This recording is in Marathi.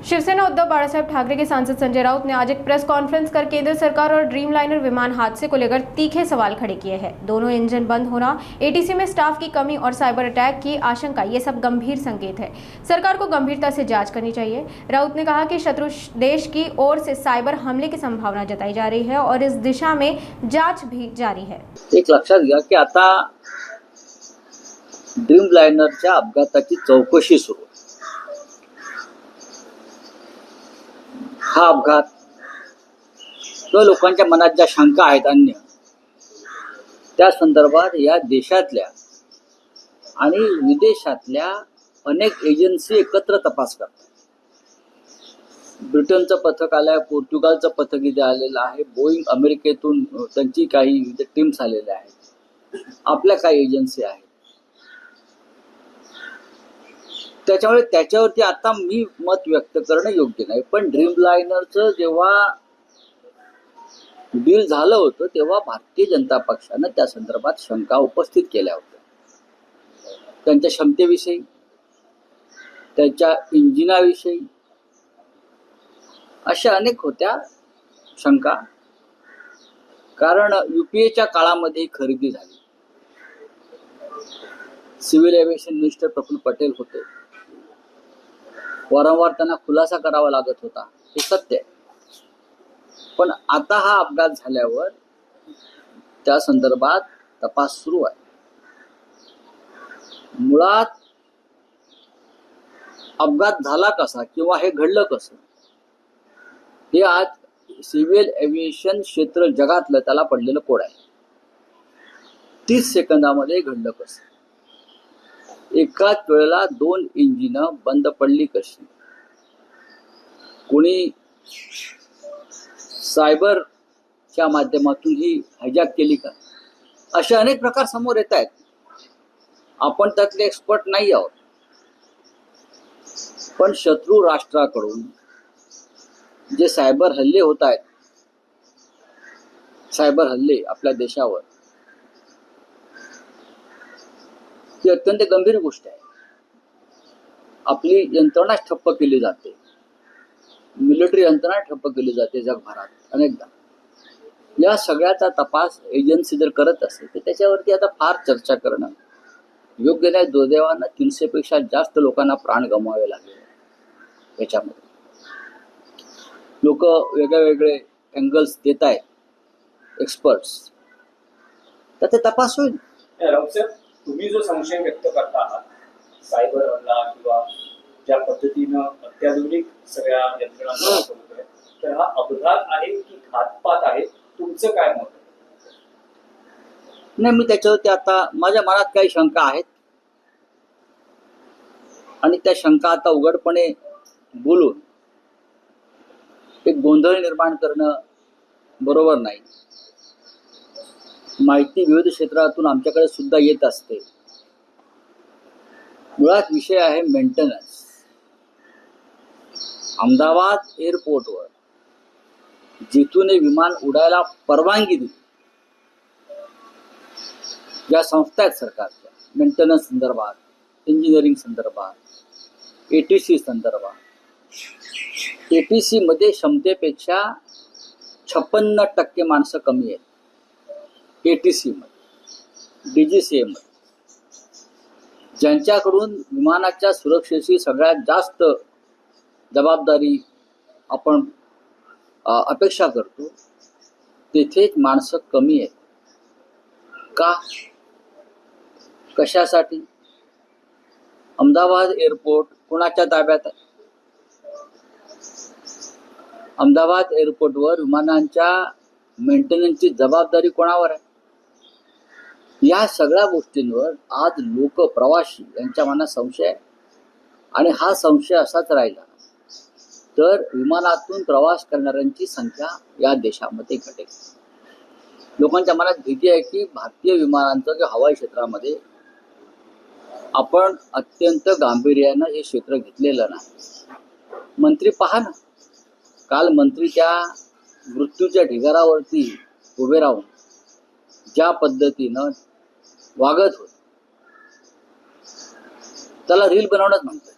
शिवसेना उद्धव बाळासाहेब ठाकरे के सांसद संजय राउत ने आज एक प्रेस कॉन्फ्रेंस कर केंद्र सरकार और ड्रीमलाइनर विमान हादसे को लेकर तीखे सवाल खड़े किए हैं। दोनों इंजन बंद होना, एटीसी में स्टाफ की कमी और साइबर अटैक की आशंका, ये सब गंभीर संकेत है। सरकार को गंभीरता से जांच करनी चाहिए। राउत ने कहा कि शत्रु देश की ओर से साइबर हमले की संभावना जताई जा रही है और इस दिशा में जांच भी जारी है। एक लक्षात घ्या की आता ड्रीमलाइनरच्या अपघाताची चौकशी सुरू. हा अपघात किंवा लोकांच्या मनात ज्या शंका आहेत अन्य त्या संदर्भात या देशातल्या आणि विदेशातल्या अनेक एजन्सी एकत्र तपास करतात. ब्रिटनचं पथक आलंय, पोर्तुगालचं पथक इथे आलेलं आहे, बोईंग अमेरिकेतून त्यांची काही टीम्स आलेल्या आहेत, आपल्या काही एजन्सी आहेत. त्याच्यामुळे त्याच्यावरती आता मी मत व्यक्त करणं योग्य नाही. पण ड्रीमलाइनरचं जेव्हा डील झालं होतं तेव्हा भारतीय जनता पक्षानं त्या संदर्भात शंका उपस्थित केल्या होत्या. त्यांच्या क्षमतेविषयी, त्यांच्या इंजिनाविषयी अशा अनेक होत्या शंका. कारण युपीएच्या काळामध्ये खरेदी झाली. Civil aviation minister Praful Patel होते. वारंवार त्यांना खुलासा करावा लागत होता, हे सत्य आहे. पण आता हा अपघात झाल्यावर त्या संदर्भात तपास सुरू आहे. मुळात अपघात झाला कसा किंवा हे घडलं कसं, हे आज सिव्हिल एव्हिएशन क्षेत्र जगातलं त्याला पडलेलं कोड आहे. 30 सेकंदामध्ये घडलं कसं, एकाच वेळेला 2 इंजिन बंद पडली कशी, कोणी सायबरच्या माध्यमातून ही हायजॅक केली का, असे अनेक प्रकार समोर येत आहेत. आपण त्यातले एक्सपर्ट नाही आहोत. पण शत्रू राष्ट्राकडून जे सायबर हल्ले होत आहेत, सायबर हल्ले आपल्या देशावर, ही अत्यंत गंभीर गोष्ट आहे. आपली यंत्रणा ठप्प केली जाते, मिलिटरी यंत्रणा ठप्प केली जाते जगभरात अनेकदा. या सगळ्याचा तपास एजन्सी जर करत असेल तर त्याच्यावरती आता फार चर्चा करणं योग्य नाही. दुर्दैवानं 300 पेक्षा जास्त लोकांना प्राण गमवावे लागले याच्यामध्ये. लोक वेगळे एंगल्स देत आहेत, एक्सपर्ट्स, तर ते तपास होईल. तुम्ही जो संशय व्यक्त करता आहात सायबर हल्ला किंवा ज्या पद्धतीनं अत्याधुनिक सगळ्या यंत्रणा होतोय, तर हा अपघात आहे की घातपात आहे, तुमचं काय मत आहे? नाही, मी त्याच्यावरती आता माझ्या मनात काही शंका आहेत आणि त्या शंका आता उघडपणे बोलून एक गोंधळ निर्माण करणं बरोबर नाही. माहिती विविध क्षेत्रातून आमच्याकडे सुद्धा येत असते. मुळात विषय आहे मेंटेनन्स. अहमदाबाद एअरपोर्टवर जिथून हे विमान उडायला परवानगी दिली, ज्या संस्था आहेत सरकारच्या मेंटेनन्स संदर्भात, इंजिनिअरिंग संदर्भात, एटीसी संदर्भात, एटीसी मध्ये क्षमतेपेक्षा 56% माणसं कमी आहेत. एटीसी मध्ये, डीजीसीए मध्ये, ज्यांच्याकडून विमानाच्या सुरक्षेची सगळ्यात जास्त जबाबदारी आपण अपेक्षा करतो, तेथेच माणसं कमी आहेत. का, कशासाठी? अहमदाबाद एअरपोर्ट कोणाच्या ताब्यात आहे? अहमदाबाद एअरपोर्टवर विमानांच्या मेंटेनन्सची जबाबदारी कोणावर आहे? या सगळ्या गोष्टींवर आज लोक, प्रवासी यांच्या मनात संशय आहे. आणि हा संशय असाच राहिला तर विमानातून प्रवास करणाऱ्यांची संख्या या देशामध्ये घटेल. लोकांच्या मनात भीती आहे की भारतीय विमानांचं किंवा हवाई क्षेत्रामध्ये आपण अत्यंत गांभीर्यानं हे क्षेत्र घेतलेलं नाही. मंत्री पहा ना, काल मंत्री त्या मृत्यूच्या ढिगारावरती उभे राहून ज्या पद्धतीनं वागत होते त्याला रील बनवणंच म्हणतात.